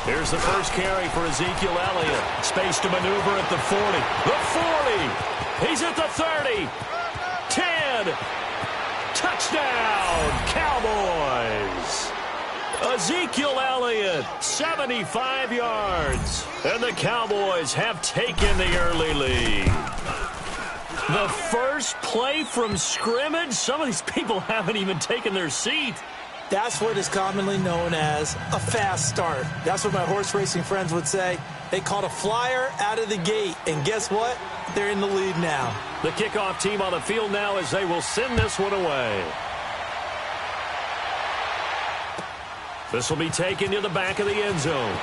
Here's the first carry for Ezekiel Elliott. Space to maneuver at the 40. The 40. He's at the 30. 10. Touchdown, Cowboys. Ezekiel Elliott, 75 yards. And the Cowboys have taken the early lead. The first play from scrimmage. Some of these people haven't even taken their seat. That's what is commonly known as a fast start. That's what my horse racing friends would say. They caught a flyer out of the gate, and guess what? They're in the lead now. The kickoff team on the field now as they will send this one away. This will be taken to the back of the end zone.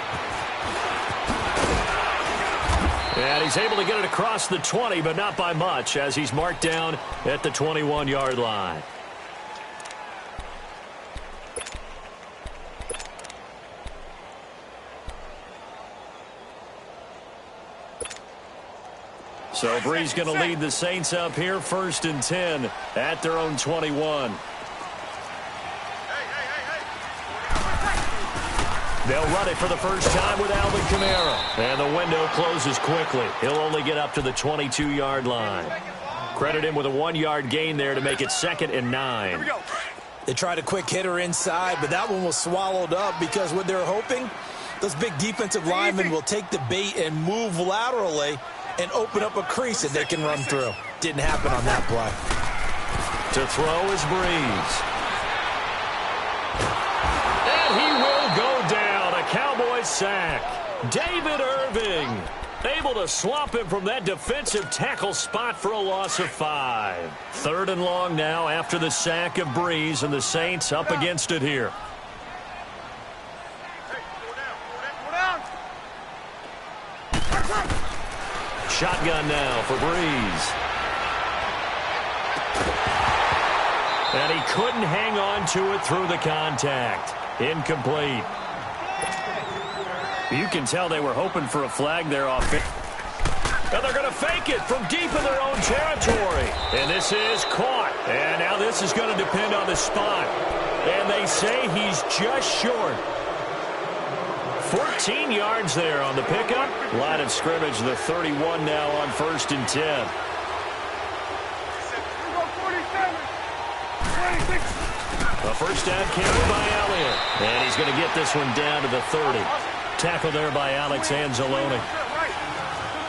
And he's able to get it across the 20, but not by much, as he's marked down at the 21-yard line. So Bree's going to lead the Saints up here, 1st and 10 at their own 21. They'll run it for the first time with Alvin Kamara. And the window closes quickly. He'll only get up to the 22-yard line. Credit him with a 1-yard gain there to make it 2nd and 9. They tried a quick hitter inside, but that one was swallowed up because what they're hoping, those big defensive linemen will take the bait and move laterally and open up a crease that they can run through. Didn't happen on that play. To throw is Breeze. And he will go down. A Cowboys sack. David Irving able to swap him from that defensive tackle spot for a loss of 5. 3rd and long now after the sack of Breeze, and the Saints up against it here. Shotgun now for Breeze. And he couldn't hang on to it through the contact. Incomplete. You can tell they were hoping for a flag there off it. And they're going to fake it from deep in their own territory. And this is caught. And now this is going to depend on the spot. And they say he's just short. 14 yards there on the pickup. Line of scrimmage, the 31 now on 1st and 10. A first down carry by Elliott. And he's going to get this one down to the 30. Tackle there by Alex Anzalone.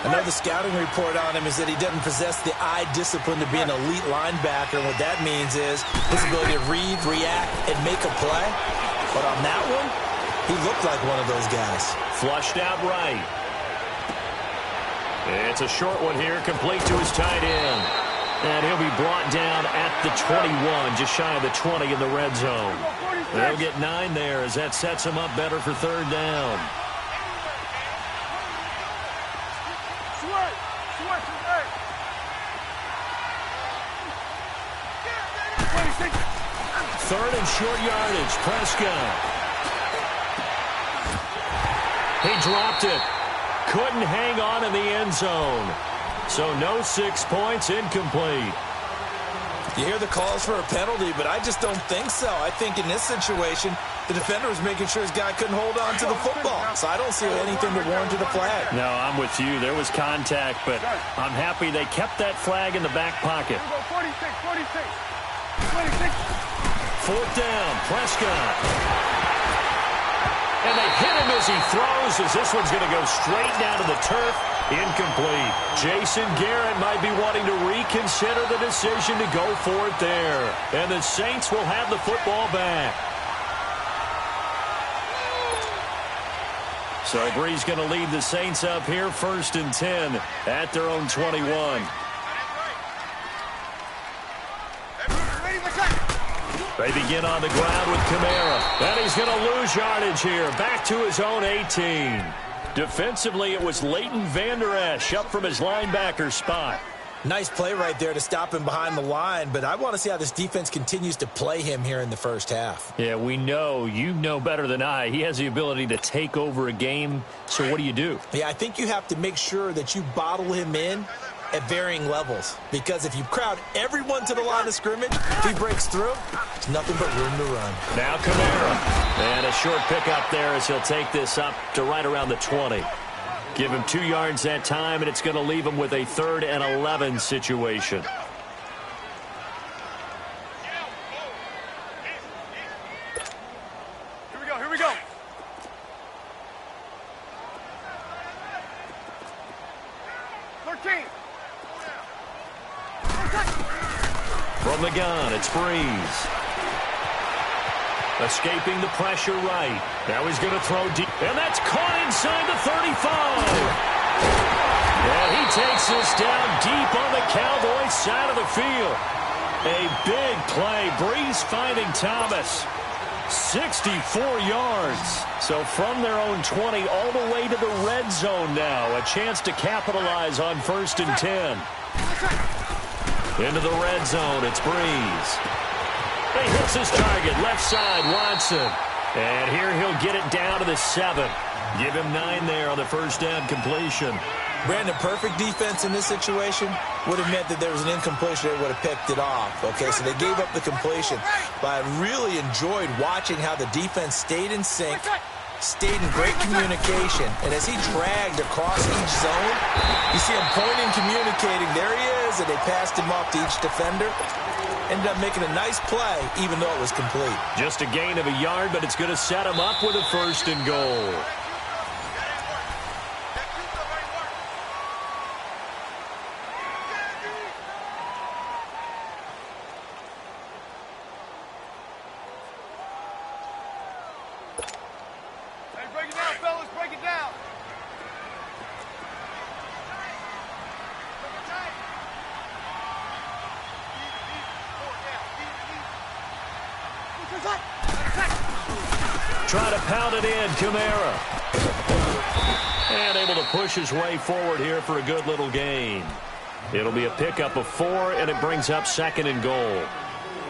I know the scouting report on him is that he doesn't possess the eye discipline to be an elite linebacker. And what that means is his ability to read, react, and make a play. But on that one, he looked like one of those guys. Flushed out right. It's a short one here, complete to his tight end. And he'll be brought down at the 21, just shy of the 20 in the red zone. They'll get 9 there as that sets him up better for 3rd down. Third and short yardage, Prescott. He dropped it. Couldn't hang on in the end zone. So no 6 points, incomplete. You hear the calls for a penalty, but I just don't think so. I think in this situation, the defender was making sure his guy couldn't hold on to the football. So I don't see anything to warrant a flag. No, I'm with you. There was contact, but I'm happy they kept that flag in the back pocket. 4th down, Prescott. And they hit him as he throws, as this one's going to go straight down to the turf. Incomplete. Jason Garrett might be wanting to reconsider the decision to go for it there. And the Saints will have the football back. So Bree's going to lead the Saints up here, 1st and 10 at their own 21. They begin on the ground with Kamara. And he's going to lose yardage here. Back to his own 18. Defensively, it was Leighton Vander Esch up from his linebacker spot. Nice play right there to stop him behind the line, but I want to see how this defense continues to play him here in the first half. Yeah, we know. You know better than I. He has the ability to take over a game, so what do you do? Yeah, I think you have to make sure that you bottle him in at varying levels. Because if you crowd everyone to the line of scrimmage, if he breaks through, there's nothing but room to run. Now Kamara. And a short pickup there as he'll take this up to right around the 20. Give him 2 yards that time, and it's going to leave him with a 3rd and 11 situation. Here we go. From the gun, it's Breeze. Escaping the pressure right. Now he's going to throw deep. And that's caught inside the 35. And he takes this down deep on the Cowboys side of the field. A big play. Breeze finding Thomas. 64 yards. So from their own 20 all the way to the red zone now. A chance to capitalize on 1st and 10. Into the red zone, it's Breeze. He hits his target, left side, Watson. And here he'll get it down to the 7. Give him 9 there on the first down completion. Brandon, perfect defense in this situation would have meant that there was an incompletion that would have picked it off. Okay, so they gave up the completion. But I really enjoyed watching how the defense stayed in sync, stayed in great communication. And as he dragged across each zone, you see him pointing, communicating. There he is, and they passed him off to each defender. Ended up making a nice play, even though it was complete. Just a gain of a yard, but it's going to set him up with a 1st and goal. Try to pound it in, Kamara. And able to push his way forward here for a good little gain. It'll be a pickup of 4, and it brings up 2nd and goal.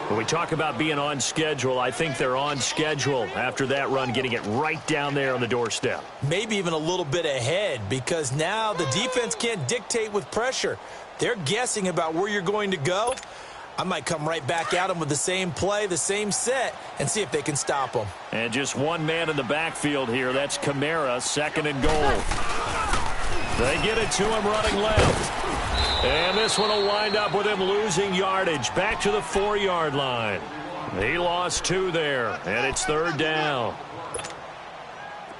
When we talk about being on schedule, I think they're on schedule after that run, getting it right down there on the doorstep. Maybe even a little bit ahead, because now the defense can't dictate with pressure. They're guessing about where you're going to go. I might come right back at them with the same play, the same set, and see if they can stop them. And just one man in the backfield here. That's Kamara, 2nd and goal. They get it to him running left. And this one will wind up with him losing yardage. Back to the 4-yard line. He lost 2 there, and it's 3rd down.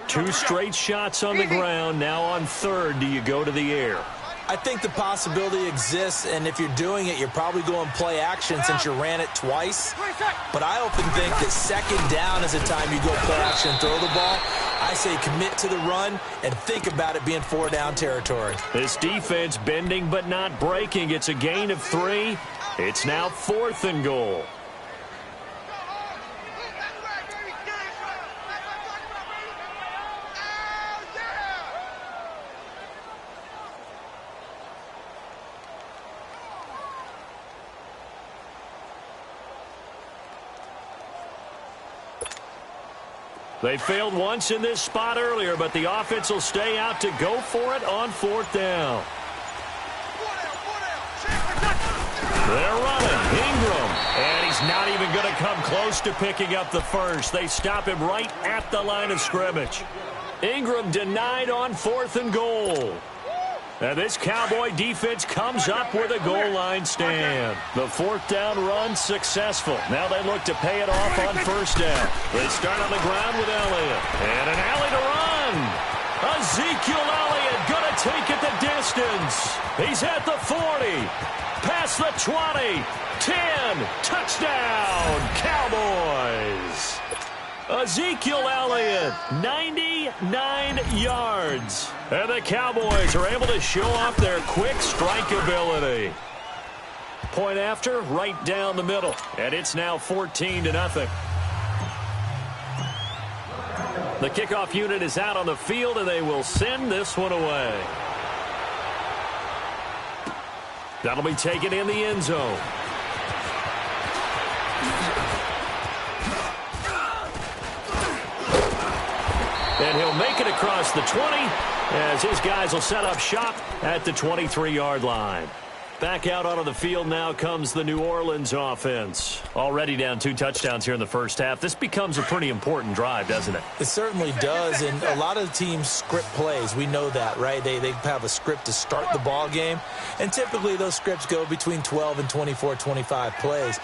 2 straight shots on the ground. Now on 3rd, do you go to the air? I think the possibility exists, and if you're doing it, you're probably going play action since you ran it twice. But I often think that 2nd down is the time you go play action and throw the ball. I say commit to the run and think about it being 4-down territory. This defense bending but not breaking. It's a gain of 3. It's now 4th and goal. They failed once in this spot earlier, but the offense will stay out to go for it on 4th down. They're running. Ingram. And he's not even going to come close to picking up the first. They stop him right at the line of scrimmage. Ingram denied on 4th and goal. And this Cowboy defense comes up with a goal line stand. The 4th down run successful. Now they look to pay it off on 1st down. They start on the ground with Elliott. And an alley to run. Ezekiel Elliott going to take it the distance. He's at the 40. Past the 20. 10. Touchdown, Cowboys. Ezekiel Elliott, 99 yards. And the Cowboys are able to show off their quick strike ability. Point after, right down the middle. And it's now 14-0. The kickoff unit is out on the field, and they will send this one away. That'll be taken in the end zone. And he'll make it across the 20 as his guys will set up shop at the 23-yard line. Back out onto the field now comes the New Orleans offense. Already down 2 touchdowns here in the first half. This becomes a pretty important drive, doesn't it? It certainly does, and a lot of teams script plays. We know that, right? They have a script to start the ball game, and typically those scripts go between 12 and 24, 25 plays.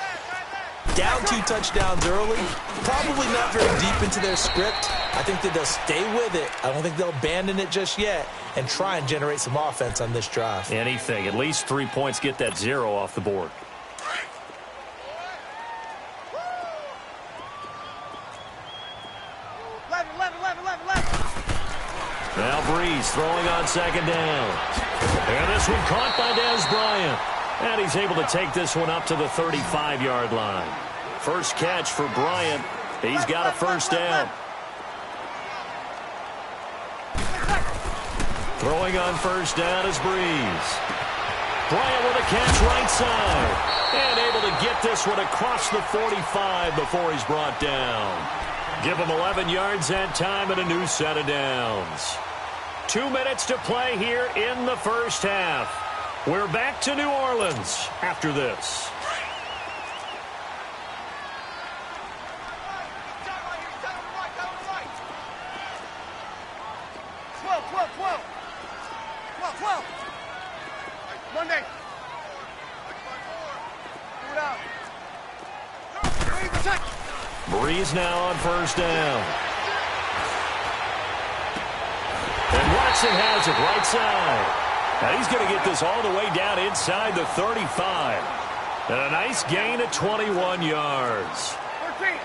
Down 2 touchdowns early, probably not very deep into their script. I think that they'll stay with it. I don't think they'll abandon it just yet and try and generate some offense on this drive. Anything. At least 3 points, get that 0 off the board. Now Breeze throwing on second down. And this one caught by Dez Bryant. And he's able to take this one up to the 35-yard line. First catch for Bryant. He's got a first down. Throwing on first down is Breeze. Bryant with a catch right side. And able to get this one across the 45 before he's brought down. Give him 11 yards that time and a new set of downs. 2 minutes to play here in the first half. We're back to New Orleans after this. Monday. Breeze now on first down. And Watson has it right side. And he's going to get this all the way down inside the 35. And a nice gain of 21 yards. 13.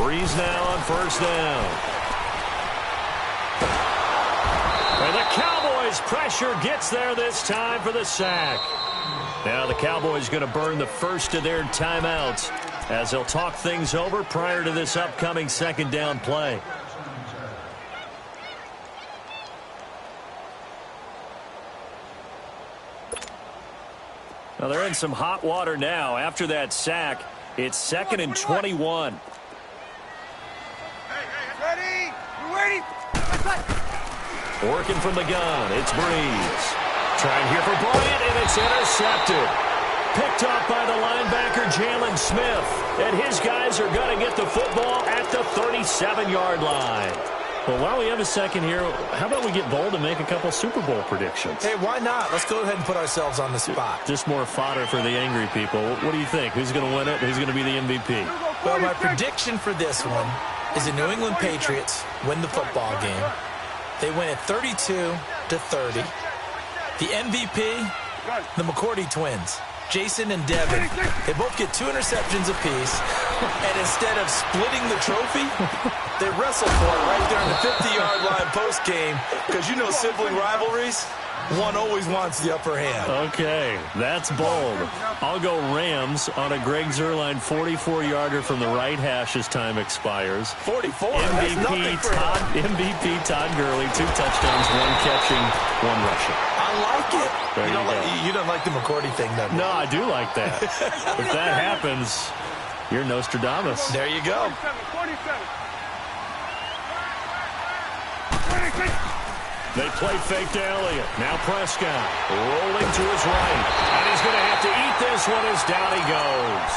Breeze now on first down. And the Cowboys' pressure gets there this time for the sack. Now the Cowboys going to burn the first of their timeouts as they'll talk things over prior to this upcoming second down play. Well, they're in some hot water now. After that sack, it's 2nd and 21. Ready? You ready? Working from the gun, it's Breeze. Trying here for Bryant, and it's intercepted. Picked up by the linebacker, Jalen Smith. And his guys are going to get the football at the 37-yard line. Well, while we have a second here, how about we get bold and make a couple Super Bowl predictions? Hey, why not? Let's go ahead and put ourselves on the spot. Just more fodder for the angry people. What do you think? Who's going to win it? Who's going to be the MVP? Well, my prediction for this one is the New England Patriots win the football game. They win it 32-30. The MVP, the McCourty twins, Jason and Devin. They both get 2 interceptions apiece. And instead of splitting the trophy, they wrestle for it right there on the 50-yard line post-game. Because you know sibling rivalries, one always wants the upper hand. Okay, that's bold. I'll go Rams on a Greg Zuerlein 44-yarder from the right hash as time expires. 44, that's nothing for him. MVP Todd Gurley, 2 touchdowns, 1 catching, 1 rushing. I like it. There You don't like the McCourty thing, though. No, I do like that. If that happens, you're Nostradamus. There you go. 47. They play fake to Elliott. Now Prescott rolling to his right. And he's going to have to eat this one as down he goes.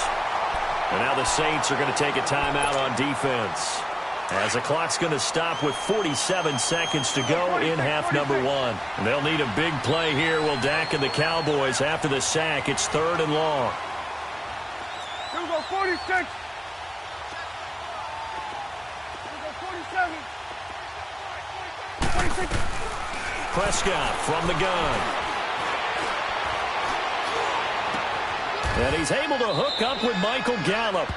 And now the Saints are going to take a timeout on defense, as the clock's going to stop with 47 seconds to go in half number 1. And they'll need a big play here. Will Dak and the Cowboys after the sack. It's 3rd and long. Here we go, 46. Here we go, 47. 46. Prescott from the gun. And he's able to hook up with Michael Gallup.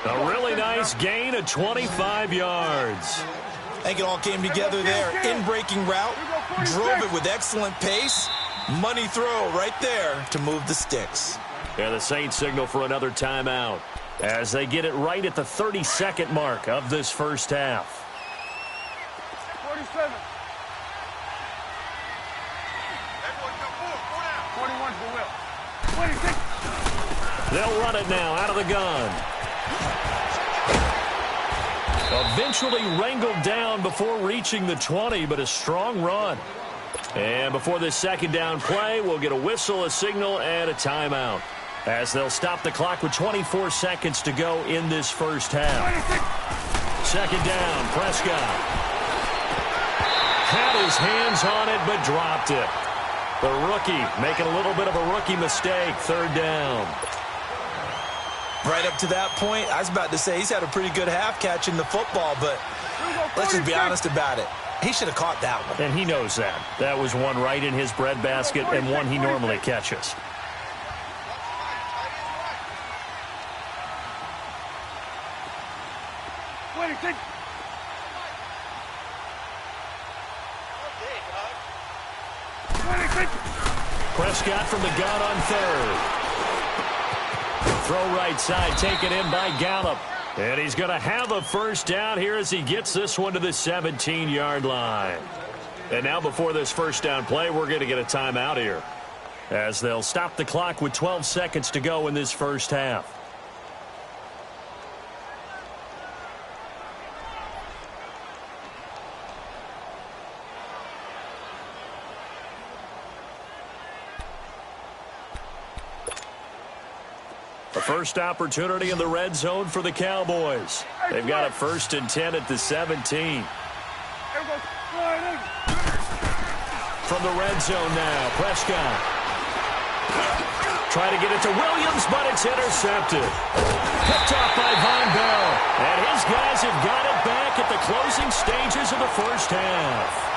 A really nice gain of 25 yards. I think it all came together there. In-breaking route, drove it with excellent pace. Money throw right there to move the sticks. And the Saints signal for another timeout as they get it right at the 30-second mark of this first half. 47. 41 for Will. 26. They'll run it now out of the gun. Eventually wrangled down before reaching the 20, but a strong run. And before this second down play, we'll get a whistle, a signal, and a timeout, as they'll stop the clock with 24 seconds to go in this first half. Second down, Prescott. Had his hands on it, but dropped it. The rookie making a little bit of a rookie mistake, third down. Right up to that point, I was about to say he's had a pretty good half catching the football, but let's just be honest about it. He should have caught that one. And he knows that. That was one right in his breadbasket and one he normally catches. Prescott from the gun on third. Throw right side, taken in by Gallup. And he's going to have a first down here as he gets this one to the 17-yard line. And now before this first down play, we're going to get a timeout here, as they'll stop the clock with 12 seconds to go in this first half. The first opportunity in the red zone for the Cowboys. They've got a 1st and 10 at the 17. From the red zone now, Prescott. Try to get it to Williams, but it's intercepted. Picked off by Von Bell. And his guys have got it back at the closing stages of the first half.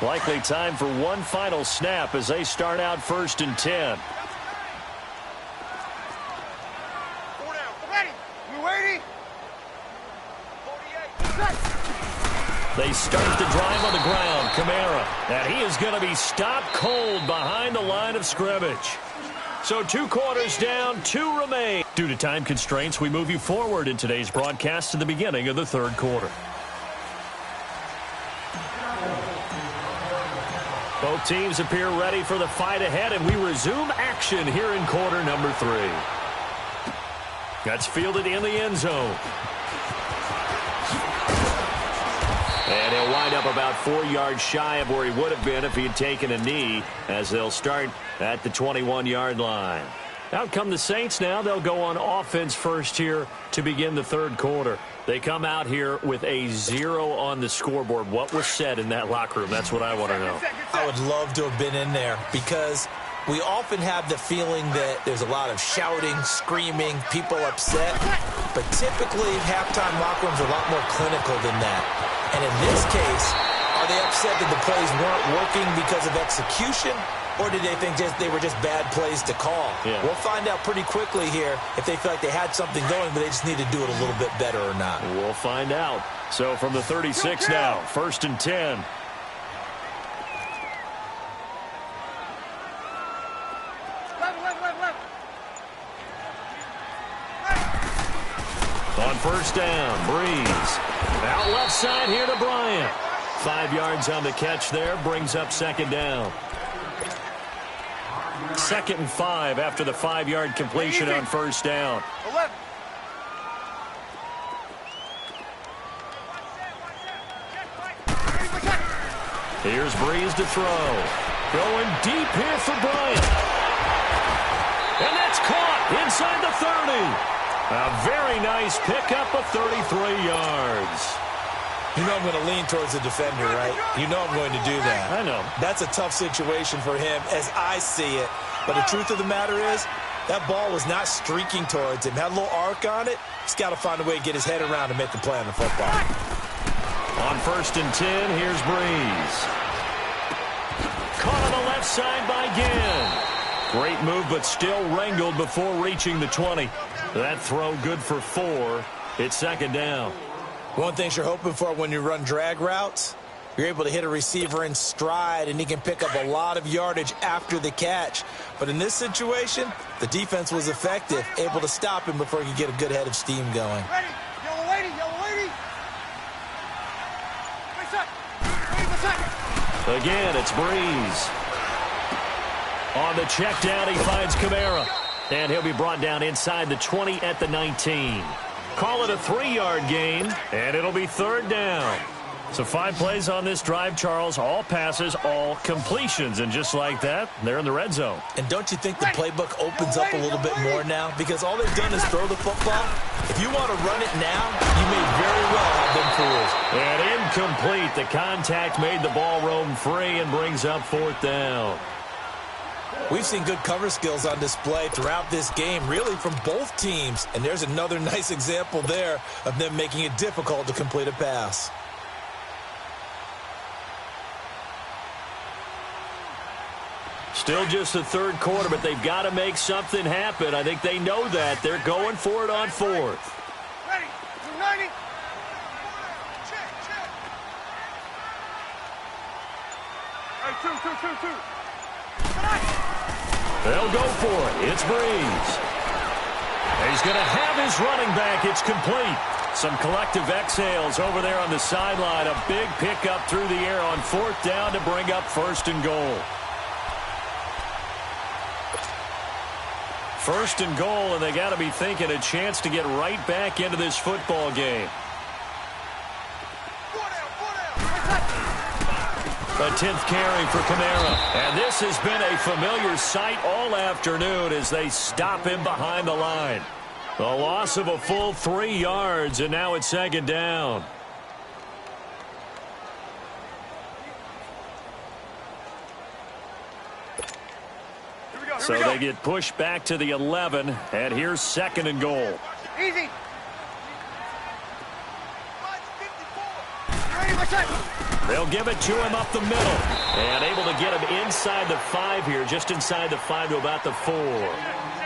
Likely time for one final snap as they start out 1st and 10. They start the drive on the ground. Kamara. And he is going to be stopped cold behind the line of scrimmage. So 2 quarters down, 2 remain. Due to time constraints, we move you forward in today's broadcast to the beginning of the 3rd quarter. Both teams appear ready for the fight ahead, and we resume action here in quarter number 3. That's fielded in the end zone. And he'll wind up about 4 yards shy of where he would have been if he had taken a knee, as they'll start at the 21-yard line. Out come the Saints now. They'll go on offense first here to begin the 3rd quarter. They come out here with a 0 on the scoreboard. What was said in that locker room? That's what I want to know. I would love to have been in there, because we often have the feeling that there's a lot of shouting, screaming, people upset. But typically, halftime locker rooms are a lot more clinical than that. And in this case, are they upset that the plays weren't working because of execution? Or did they think they were just bad plays to call? Yeah. We'll find out pretty quickly here if they feel like they had something going, but they just need to do it a little bit better or not. We'll find out. So from the 36 now, 1st and 10. On 1st down, Breeze. Out left side here to Bryant. 5 yards on the catch there, brings up 2nd down. 2nd and 5 after the 5-yard completion on 1st down. 11. Here's Breeze to throw. Going deep here for Bryant. And that's caught inside the 30. A very nice pickup of 33 yards. You know I'm going to lean towards the defender, right? You know I'm going to do that. I know. That's a tough situation for him as I see it. But the truth of the matter is, that ball was not streaking towards him. Had a little arc on it. He's got to find a way to get his head around and make a play on the football. On 1st and 10, here's Breeze. Caught on the left side by Ginn. Great move, but still wrangled before reaching the 20. That throw good for 4. It's 2nd down. One thing you're hoping for when you run drag routes, You're able to hit a receiver in stride, and he can pick up a lot of yardage after the catch. But in this situation, the defense was effective, able to stop him before he could get a good head of steam going. Ready. Yellow lady. Yellow lady. Again, it's Breeze. On the check down, he finds Kamara. And he'll be brought down inside the 20 at the 19. Call it a 3-yard gain, and it'll be 3rd down. So 5 plays on this drive, Charles. All passes, all completions. And just like that, they're in the red zone. And don't you think the playbook opens up a little bit more now? Because all they've done is throw the football. If you want to run it now, you may very well have been fooled. And incomplete. The contact made the ball roam free and brings up 4th down. We've seen good cover skills on display throughout this game, really from both teams. And there's another nice example there of them making it difficult to complete a pass. Still just the 3rd quarter, but they've got to make something happen. I think they know that. They're going for it on 4th. Ready. 290. Hey, two. They'll go for it. It's Breeze. He's going to have his running back. It's complete. Some collective exhales over there on the sideline. A big pickup through the air on 4th down to bring up 1st and goal. 1st and goal, and they got to be thinking a chance to get right back into this football game. A 10th carry for Kamara. And this has been a familiar sight all afternoon as they stop him behind the line. A loss of a full 3 yards, and now it's 2nd down. So they get pushed back to the 11, and here's 2nd and goal. Easy. Ready, what's that? They'll give it to him up the middle. And able to get him inside the 5 here, just inside the 5 to about the 4.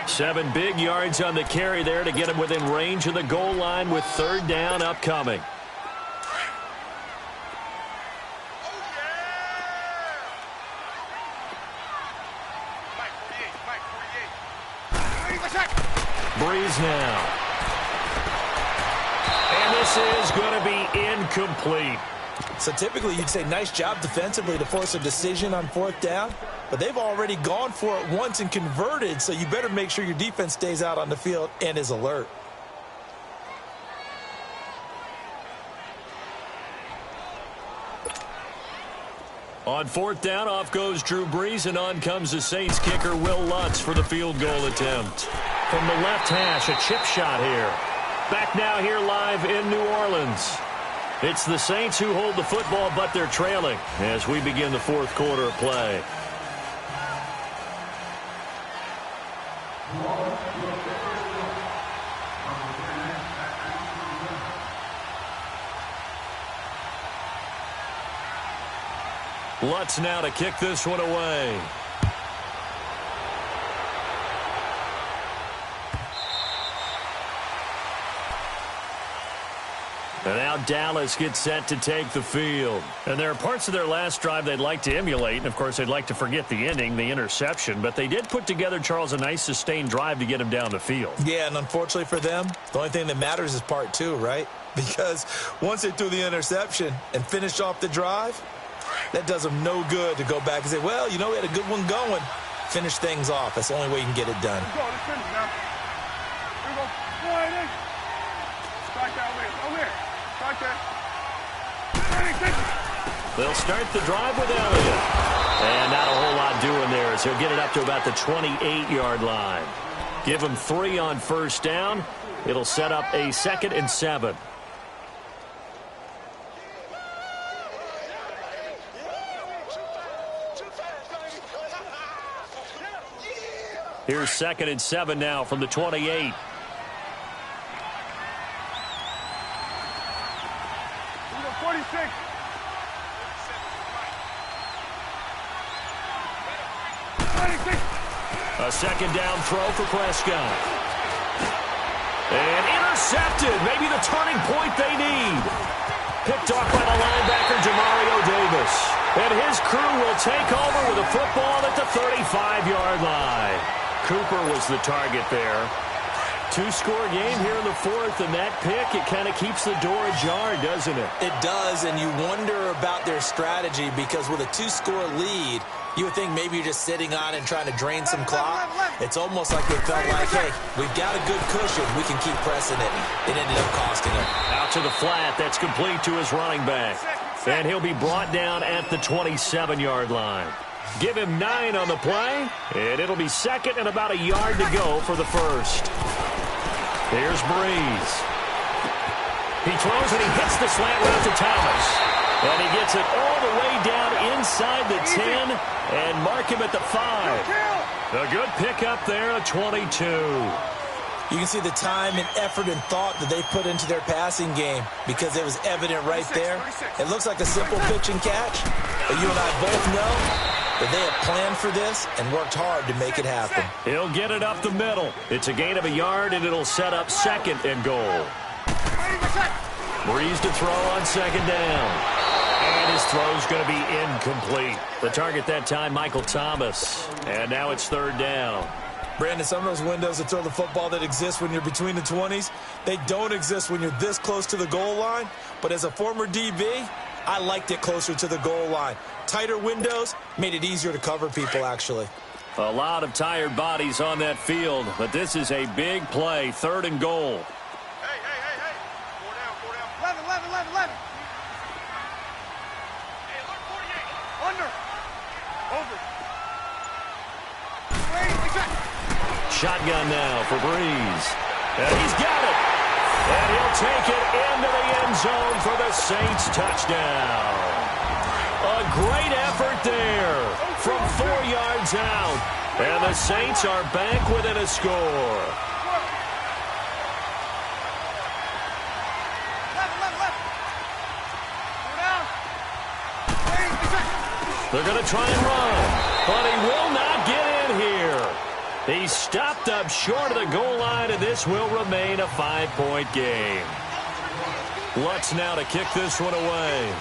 7 big yards on the carry there to get him within range of the goal line with 3rd down upcoming. Breeze now. And this is going to be incomplete. So typically you'd say nice job defensively to force a decision on 4th down, but they've already gone for it once and converted, so you better make sure your defense stays out on the field and is alert. On 4th down, off goes Drew Brees, and on comes the Saints kicker Will Lutz for the field goal attempt. From the left hash, a chip shot here. Back now here live in New Orleans. It's the Saints who hold the football, but they're trailing as we begin the 4th quarter of play. Lutz now to kick this one away. And now Dallas gets set to take the field. And there are parts of their last drive they'd like to emulate. And, of course, they'd like to forget the ending, the interception. But they did put together, Charles, a nice sustained drive to get him down the field. Yeah, and unfortunately for them, the only thing that matters is part 2, right? Because once they threw the interception and finished off the drive, that does them no good to go back and say, well, you know, we had a good one going. Finish things off. That's the only way you can get it done. Let's go. Let's finish now. Here we go. Go ahead. Strike that way. Over here. Strike that. They'll start the drive with Elliott. And not a whole lot doing there as he'll get it up to about the 28-yard line. Give him 3 on 1st down. It'll set up a 2nd and 7. Here's 2nd and 7 now from the 28. A 2nd down throw for Prescott. And intercepted. Maybe the turning point they need. Picked off by the linebacker, Demario Davis. And his crew will take over with a football at the 35-yard line. Cooper was the target there. Two-score game here in the fourth, and that pick, it kind of keeps the door ajar, doesn't it? It does, and you wonder about their strategy because with a two-score lead, you would think maybe you're just sitting on and trying to drain some clock. It's almost like they felt like, hey, we've got a good cushion. We can keep pressing it. It ended up costing them. Out to the flat. That's complete to his running back. And he'll be brought down at the 27-yard line. Give him 9 on the play, and it'll be second and about a yard to go for the first. Here's Breeze. He throws and he hits the slant route to Thomas. And he gets it all the way down inside the 10 and mark him at the 5. A good pickup there, a 22. You can see the time and effort and thought that they put into their passing game because it was evident right there. It looks like a simple pitch and catch, but you and I both know that they have planned for this and worked hard to make it happen. He'll get it up the middle. It's a gain of a yard, and it'll set up second and goal. Breeze to throw on second down. And his throw's going to be incomplete. The target that time, Michael Thomas. And now it's third down. Brandon, some of those windows to throw the football that exist when you're between the 20s, they don't exist when you're this close to the goal line. But as a former DB, I liked it closer to the goal line. Tighter windows made it easier to cover people, actually. A lot of tired bodies on that field, but this is a big play, third and goal. Hey. 4 down. 11. Hey, look, 48. Under. Over. Shotgun now for Breeze. And he's got it. And he'll take it into the end zone for the Saints touchdown. A great effort there from 4 yards out. And the Saints are back within a score. They're going to try and run, but he will not get in here. He's stopped up short of the goal line, and this will remain a 5-point game. Lutz now to kick this one away.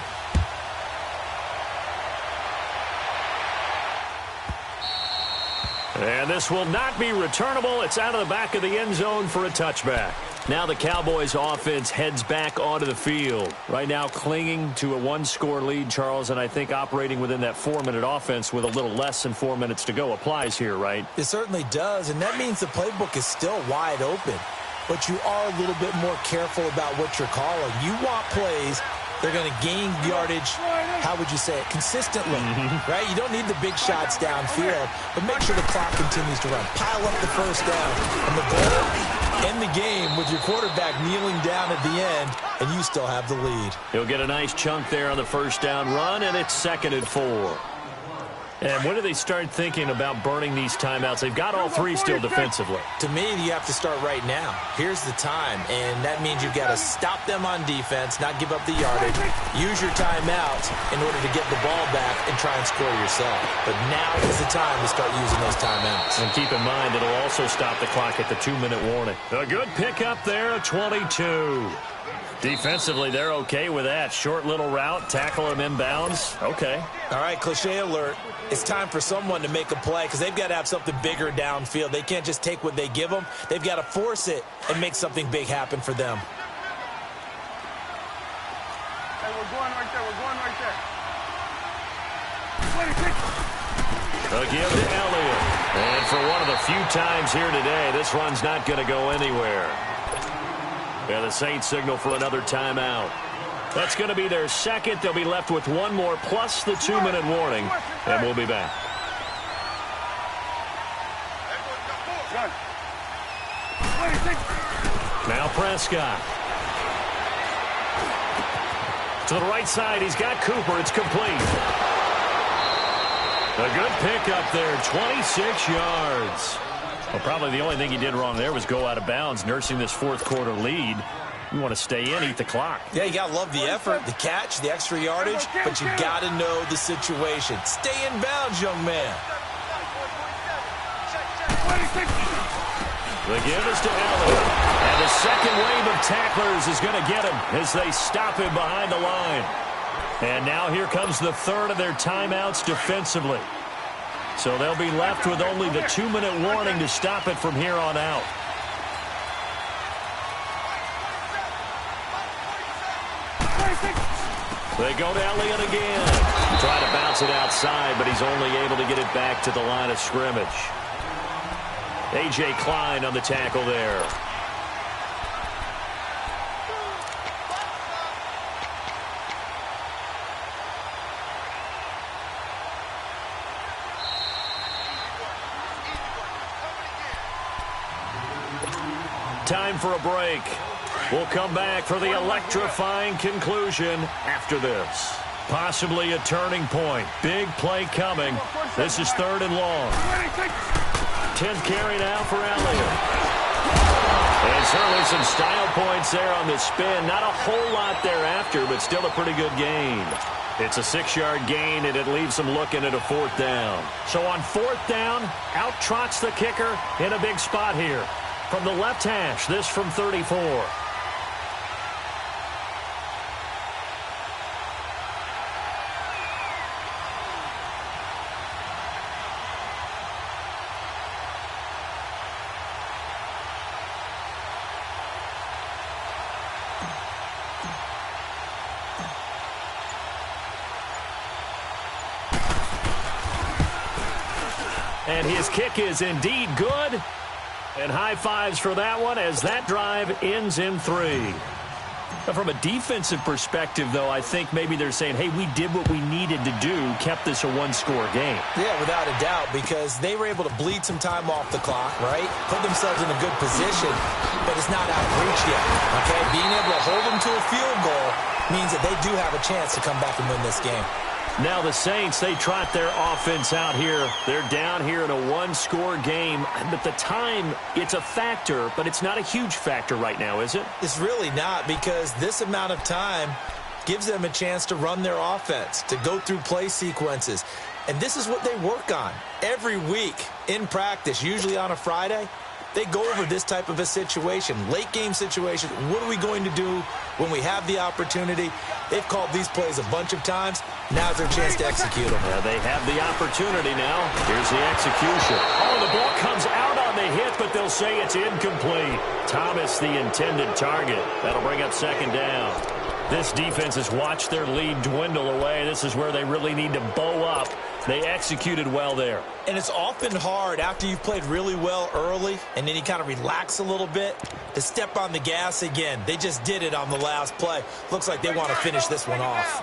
And this will not be returnable. It's out of the back of the end zone for a touchback. Now the Cowboys offense heads back onto the field. Right now clinging to a 1-score lead, Charles, and I think operating within that 4-minute offense with a little less than 4 minutes to go applies here, right? It certainly does, and that means the playbook is still wide open. But you are a little bit more careful about what you're calling. You want plays. They're going to gain yardage, how would you say it, consistently, right? You don't need the big shots downfield, but make sure the clock continues to run. Pile up the first down. And the goal, end the game with your quarterback kneeling down at the end, and you still have the lead. He'll get a nice chunk there on the first down run, and it's 2nd and 4. And when do they start thinking about burning these timeouts? They've got all 3 still defensively. To me, you have to start right now. Here's the time, and that means you've got to stop them on defense, not give up the yardage, use your timeouts in order to get the ball back and try and score yourself. But now is the time to start using those timeouts. And keep in mind, it'll also stop the clock at the 2-minute warning. A good pickup there, a 22. Defensively, they're okay with that. Short little route, tackle him inbounds. Okay. All right, cliche alert. It's time for someone to make a play because they've got to have something bigger downfield. They can't just take what they give them. They've got to force it and make something big happen for them. Hey, we're going right there. A give to Elliott. And for one of the few times here today, this run's not going to go anywhere. And the Saints signal for another timeout. That's going to be their second. They'll be left with one more plus the 2-minute warning. And we'll be back. Now Prescott. To the right side, he's got Cooper. It's complete. A good pickup there, 26 yards. Well, probably the only thing he did wrong there was go out of bounds, nursing this fourth-quarter lead. You want to stay in, eat the clock. Yeah, you got to love the effort, the catch, the extra yardage, but you got to know the situation. Stay in bounds, young man. The give is to Elliott. And the second wave of tacklers is going to get him as they stop him behind the line. And now here comes the third of their timeouts defensively. So they'll be left with only the 2-minute warning to stop it from here on out. They go to Elliott again. Try to bounce it outside, but he's only able to get it back to the line of scrimmage. A.J. Klein on the tackle there. Time for a break. We'll come back for the electrifying conclusion after this. Possibly a turning point. Big play coming. This is 3rd and long. 10th carry now for Elliott. And certainly some style points there on the spin. Not a whole lot thereafter, but still a pretty good gain. It's a 6-yard gain, and it leaves them looking at a 4th down. So on 4th down, out trots the kicker in a big spot here. From the left hash, this from 34. And his kick is indeed good. And high fives for that one as that drive ends in 3. But from a defensive perspective, though, I think maybe they're saying, hey, we did what we needed to do, kept this a 1-score game. Yeah, without a doubt, because they were able to bleed some time off the clock, right? Put themselves in a good position, but it's not out of reach yet, okay? Being able to hold them to a field goal means that they do have a chance to come back and win this game. Now the Saints, they trot their offense out here. They're down here in a 1-score game. But the time, it's a factor, but it's not a huge factor right now, is it? It's really not, because this amount of time gives them a chance to run their offense, to go through play sequences. And this is what they work on every week in practice, usually on a Friday. They go over this type of a situation, late game situation. What are we going to do when we have the opportunity? They've called these plays a bunch of times. Now's their chance to execute them. Yeah, they have the opportunity now. Here's the execution. Oh, the ball comes out on the hit, but they'll say it's incomplete. Thomas, the intended target. That'll bring up 2nd down. This defense has watched their lead dwindle away. This is where they really need to bow up. They executed well there. And it's often hard after you've played really well early and then you kind of relax a little bit to step on the gas again. They just did it on the last play. Looks like they want to finish this one off.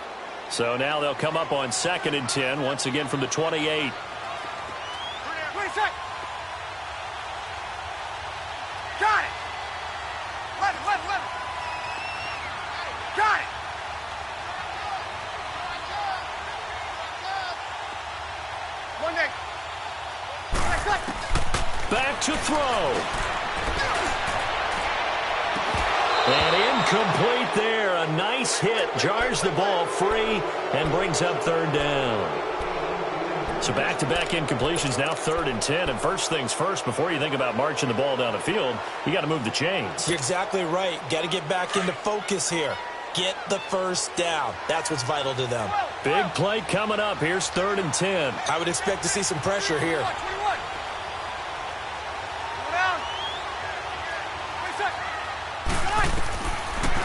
So now they'll come up on 2nd and 10, once again from the 28. Got it. 11. Got it. One day. Back to throw. And incomplete there. A nice hit. Jars the ball free and brings up 3rd down. So back-to-back incompletions, now 3rd and 10. And first things first, before you think about marching the ball down the field, you got to move the chains. You're exactly right. Got to get back into focus here. Get the first down. That's what's vital to them. Big play coming up. Here's 3rd and 10. I would expect to see some pressure here.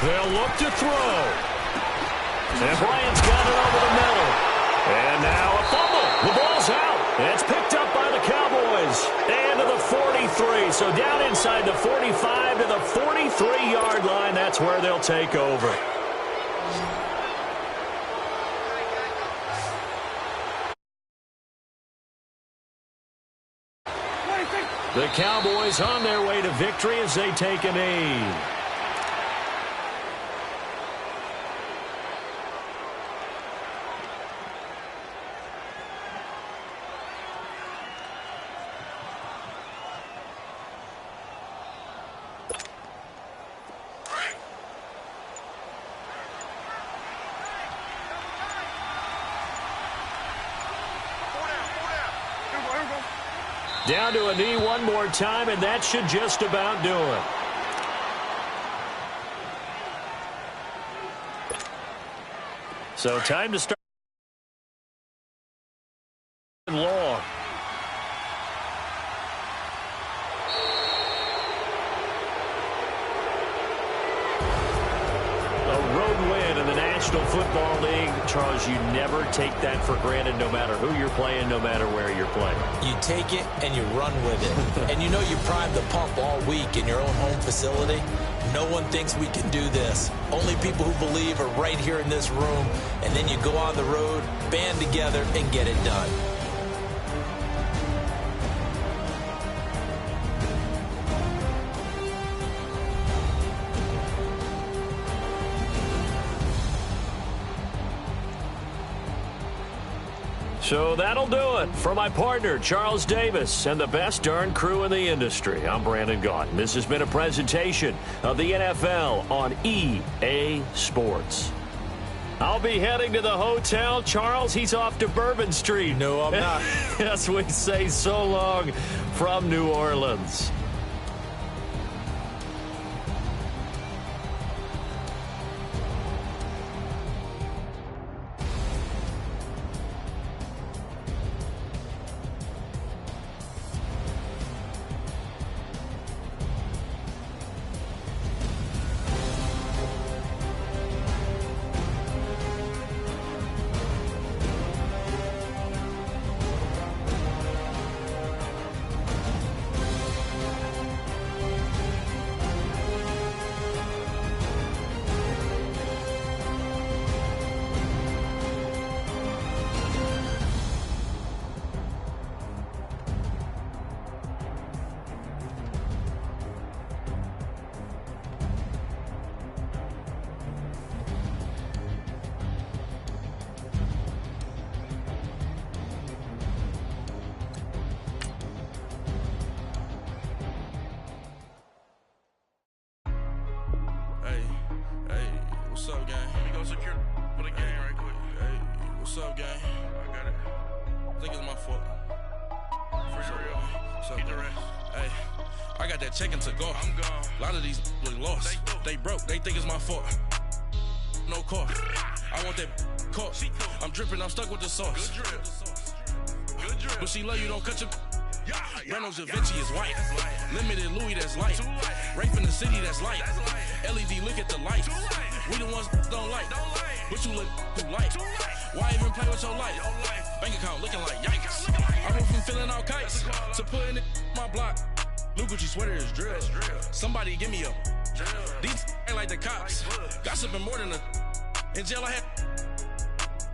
They'll look to throw. And Bryant's got it over the middle. And now a fumble. The ball's out. And it's picked up by the Cowboys. And to the 43. So down inside the 45 to the 43-yard line. That's where they'll take over. The Cowboys on their way to victory as they take a knee. Down to a knee one more time, and that should just about do it. So time to start long. A road win in the National Football League. Charles, you never take that for granted no matter who you're playing, no matter where you're playing. You take it and you run with it. And you know you primed the pump all week in your own home facility. No one thinks we can do this. Only people who believe are right here in this room. And then you go on the road, band together, and get it done. So that'll do it for my partner, Charles Davis, and the best darn crew in the industry. I'm Brandon Gaudin. This has been a presentation of the NFL on EA Sports. I'll be heading to the hotel. Charles, he's off to Bourbon Street. No, I'm not. As we say so long from New Orleans. What's up, gang? Let me go secure for the gang right quick. Hey, what's up, gang? I got it. I think it's my fault. For real. What's up, gang? Hey, I got that check-in to go. I'm gone. A lot of these look lost. They broke. They think it's my fault. No car. I want that caught. I'm dripping. I'm stuck with the sauce. Good drip. Good drip. But she love you. Don't cut your... Reynolds Da Vinci is white. Limited Louis, that's light. Rape in the city, that's light. LED, look at the light. We the ones don't like. But you look too light. Why even play with your life? Bank account looking like yikes. I went from filling out kites to putting it my block. Blue Gucci sweater is drill. Somebody give me a. These ain't like the cops. Gossiping more than a. In jail I had.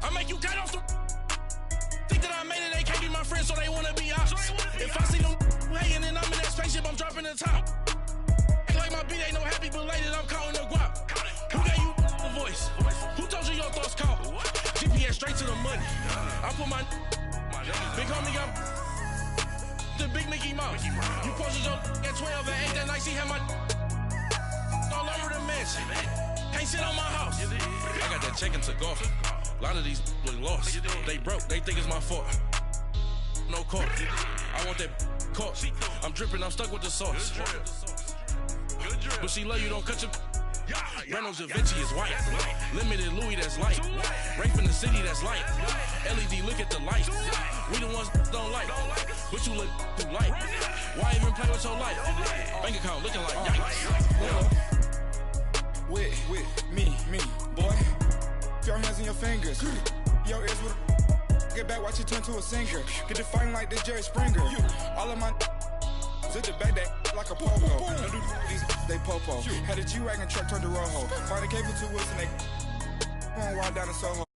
I make you cut off the. Think that I made it, they can't be my friends, so they wanna be ops. If I see them hating and I'm in that spaceship, I'm dropping the top. Ain't like my beat ain't no happy belated, I'm counting the guap. Who gave you the voice? Who told you your thoughts count? GPS straight to the money. I put my big homie got the big Mickey Mouse. You posted your at 12 and 8 that night, she had my all over the mansion. Can't sit on my house. I got that check-in to golf. A lot of these look lost. They broke, they think it's my fault. No car. I want that caught. I'm dripping, I'm stuck with the sauce. But she love you, don't cut your. Reynolds Da Vinci is white. Limited Louis, that's light. Rape in the city, that's light. LED, look at the light. We the ones don't like. But you look too light. Why even play with your life? Bank account looking like yikes. With me, boy. Your hands and your fingers. Your ears with a get back, watch you turn to a singer. Get to fighting like this Jerry Springer. All of my zip the back that like a popo. Don't do these they popo. Had a G-Wagon truck turned to Rojo. Find a cable 2 wheels and they going wild down in Soho.